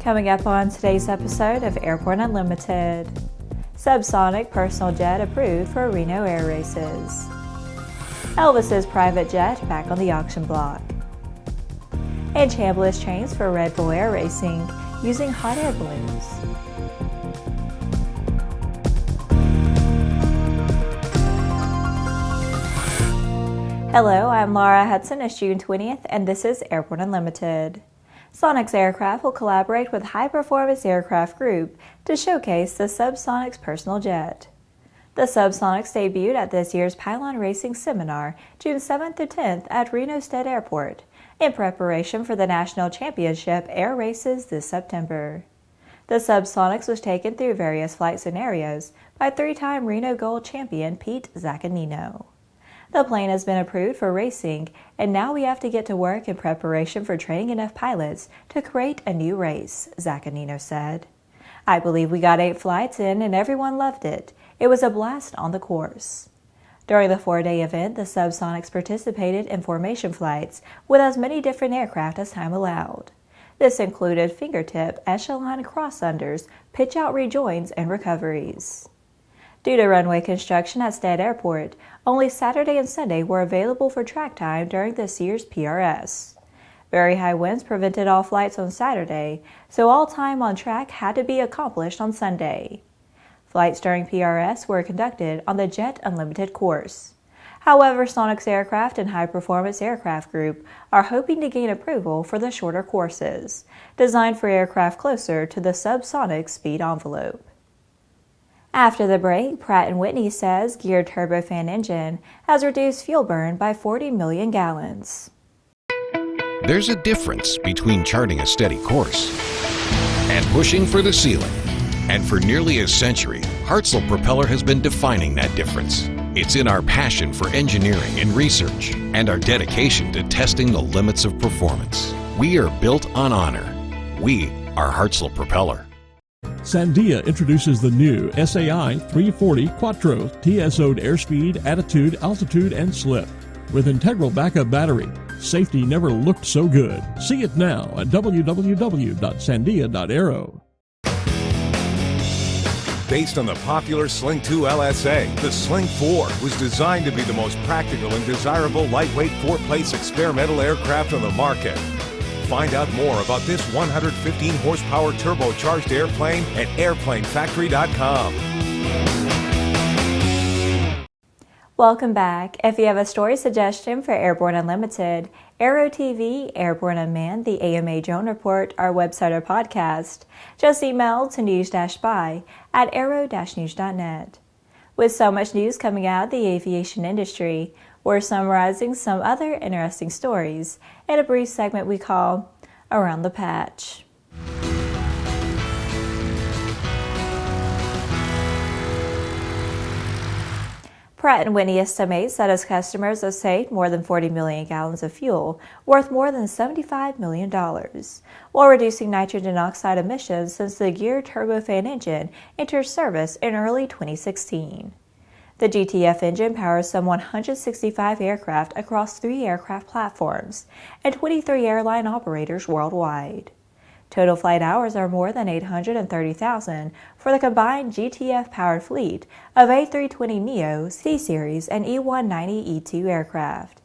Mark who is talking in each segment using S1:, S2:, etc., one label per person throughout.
S1: Coming up on today's episode of Airborne Unlimited. SubSonex Personal Jet approved for Reno air races. Elvis's private jet back on the auction block. And Chambliss trains for RedBull air racing using hot air balloons. Hello, I'm Laura Hudson. It's June 20th, and this is Airborne Unlimited. Sonex Aircraft will collaborate with High Performance Aircraft Group to showcase the SubSonex Personal Jet. The SubSonex debuted at this year's Pylon Racing Seminar, June 7th through 10th at Reno Stead Airport, in preparation for the National Championship air races this September. The SubSonex was taken through various flight scenarios by three-time Reno Gold champion Pete Zaccagnino. The plane has been approved for racing, and now we have to get to work in preparation for training enough pilots to create a new race, Zaccagnino said. I believe we got 8 flights in and everyone loved it. It was a blast on the course. During the 4-day event, the SubSonex participated in formation flights with as many different aircraft as time allowed. This included fingertip, echelon cross-unders, pitch-out rejoins, and recoveries. Due to runway construction at Stead Airport, only Saturday and Sunday were available for track time during this year's PRS. Very high winds prevented all flights on Saturday, so all time on track had to be accomplished on Sunday. Flights during PRS were conducted on the Jet Unlimited course. However, Sonex Aircraft and High Performance Aircraft Group are hoping to gain approval for the shorter courses, designed for aircraft closer to the SubSonex speed envelope. After the break, Pratt & Whitney says geared turbofan engine has reduced fuel burn by 40 million gallons.
S2: There's a difference between charting a steady course and pushing for the ceiling. And for nearly a century, Hartzell Propeller has been defining that difference. It's in our passion for engineering and research and our dedication to testing the limits of performance. We are built on honor. We are Hartzell Propeller.
S3: Sandia introduces the new SAI 340 Quattro TSO'd airspeed, attitude, altitude, and slip. With integral backup battery, safety never looked so good. See it now at www.sandia.aero.
S4: Based on the popular Sling 2 LSA, the Sling 4 was designed to be the most practical and desirable lightweight 4-place experimental aircraft on the market. Find out more about this 115 horsepower turbocharged airplane at airplanefactory.com.
S1: Welcome back. If you have a story suggestion for Airborne Unlimited, Aero-TV, Airborne Unmanned, the AMA Drone Report, our website or podcast, just email to news-by@aero-news.net. With so much news coming out of the aviation industry, we're summarizing some other interesting stories in a brief segment we call Around the Patch. Pratt & Whitney estimates that its customers have saved more than 40 million gallons of fuel, worth more than $75 million, while reducing nitrogen oxide emissions since the geared turbofan engine entered service in early 2016. The GTF engine powers some 165 aircraft across 3 aircraft platforms and 23 airline operators worldwide. Total flight hours are more than 830,000 for the combined GTF-powered fleet of A320neo, C-Series, and E190-E2 aircraft.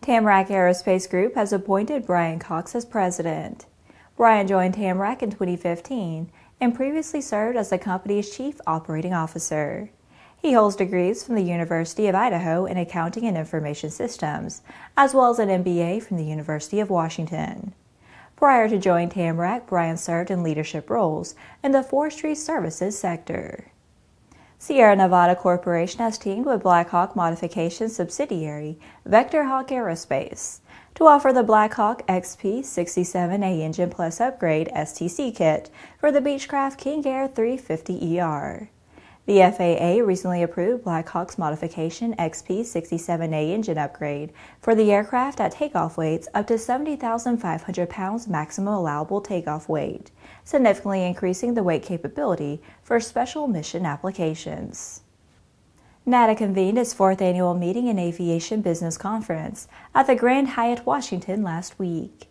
S1: Tamarack Aerospace Group has appointed Brian Cox as president. Brian joined Tamarack in 2015 and previously served as the company's chief operating officer. He holds degrees from the University of Idaho in Accounting and Information Systems, as well as an MBA from the University of Washington. Prior to joining Tamarack, Brian served in leadership roles in the forestry services sector. Sierra Nevada Corporation has teamed with Black Hawk Modification subsidiary Vector Hawk Aerospace to offer the Black Hawk XP67A Engine Plus Upgrade STC kit for the Beechcraft King Air 350ER. The FAA recently approved Black Hawk's modification XP67A engine upgrade for the aircraft at takeoff weights up to 70,500 pounds maximum allowable takeoff weight, significantly increasing the weight capability for special mission applications. NATA convened its 4th annual Meeting and Aviation Business Conference at the Grand Hyatt Washington last week.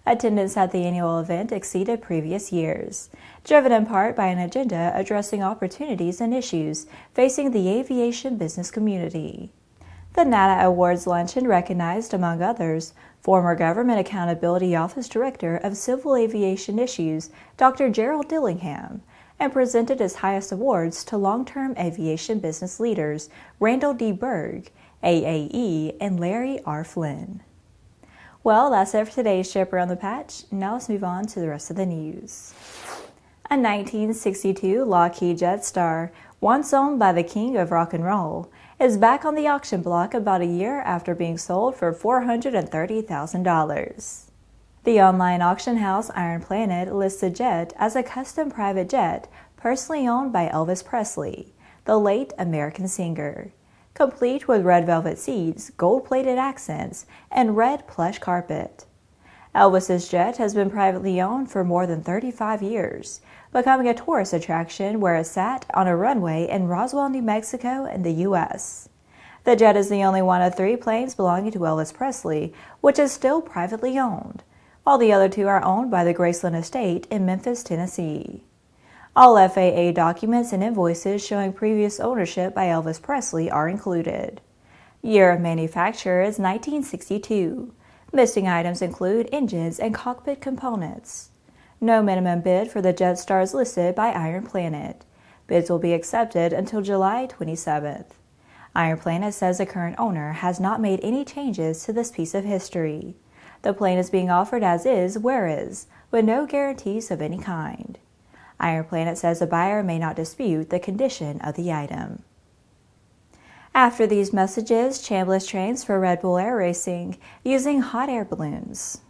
S1: Attendance at the annual event exceeded previous years, driven in part by an agenda addressing opportunities and issues facing the aviation business community. The NATA Awards luncheon recognized, among others, former Government Accountability Office Director of Civil Aviation Issues, Dr. Gerald Dillingham, and presented its highest awards to long-term aviation business leaders Randall D. Berg, AAE, and Larry R. Flynn. Well, that's it for today's trip around the patch. Now let's move on to the rest of the news. A 1962 Lockheed Jetstar, once owned by the king of rock and roll, is back on the auction block about a year after being sold for $430,000. The online auction house IronPlanet lists the jet as a custom private jet personally owned by Elvis Presley, the late American singer, complete with red velvet seats, gold-plated accents, and red plush carpet. Elvis's jet has been privately owned for more than 35 years, becoming a tourist attraction where it sat on a runway in Roswell, New Mexico in the U.S. The jet is the only one of 3 planes belonging to Elvis Presley, which is still privately owned, while the other 2 are owned by the Graceland estate in Memphis, Tennessee. All FAA documents and invoices showing previous ownership by Elvis Presley are included. Year of manufacture is 1962. Missing items include engines and cockpit components. No minimum bid for the Jetstar is listed by IronPlanet. Bids will be accepted until July 27th. IronPlanet says the current owner has not made any changes to this piece of history. The plane is being offered as is, where is, with no guarantees of any kind. IronPlanet says the buyer may not dispute the condition of the item. After these messages, Chambliss trains for RedBull Air Racing using hot air balloons.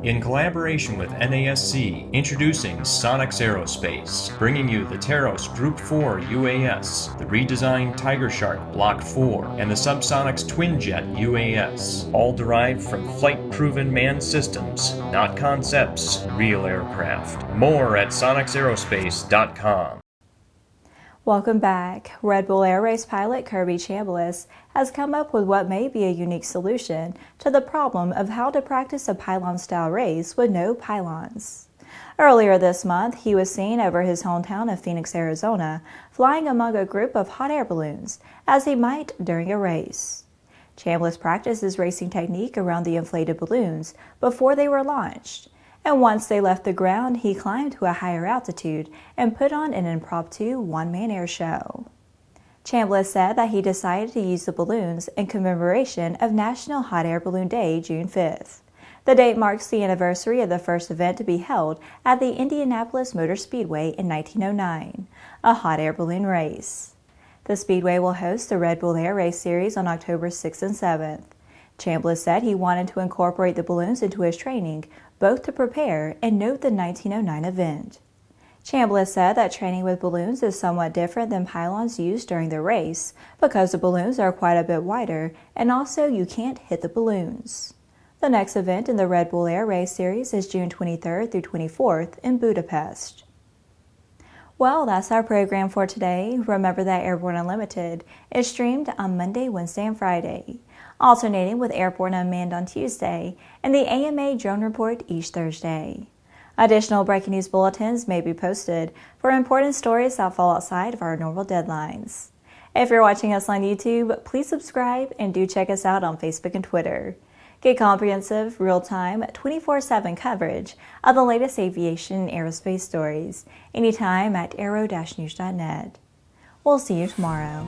S5: In collaboration with NASC, introducing Sonex Aerospace, bringing you the Taros Group 4 UAS, the redesigned Tiger Shark Block 4, and the SubSonex Twin Jet UAS, all derived from flight-proven manned systems, not concepts, real aircraft. More at SonexAerospace.com.
S1: Welcome back. RedBull Air Race pilot Kirby Chambliss has come up with what may be a unique solution to the problem of how to practice a pylon-style race with no pylons. Earlier this month, he was seen over his hometown of Phoenix, Arizona, flying among a group of hot air balloons, as he might during a race. Chambliss practiced his racing technique around the inflated balloons before they were launched, and once they left the ground, he climbed to a higher altitude and put on an impromptu one-man air show. Chambliss said that he decided to use the balloons in commemoration of National Hot Air Balloon Day, June 5th. The date marks the anniversary of the first event to be held at the Indianapolis Motor Speedway in 1909, a hot air balloon race. The Speedway will host the RedBull Air Race Series on October 6th and 7th. Chambliss said he wanted to incorporate the balloons into his training, both to prepare and note the 1909 event. Chambliss said that training with balloons is somewhat different than pylons used during the race because the balloons are quite a bit wider and also you can't hit the balloons. The next event in the RedBull Air Race Series is June 23rd through 24th in Budapest. Well, that's our program for today. Remember that Airborne Unlimited is streamed on Monday, Wednesday, and Friday, alternating with Airborne Unmanned on Tuesday and the AMA Drone Report each Thursday. Additional breaking news bulletins may be posted for important stories that fall outside of our normal deadlines. If you're watching us on YouTube, please subscribe and do check us out on Facebook and Twitter. Get comprehensive, real-time, 24/7 coverage of the latest aviation and aerospace stories anytime at aero-news.net. We'll see you tomorrow.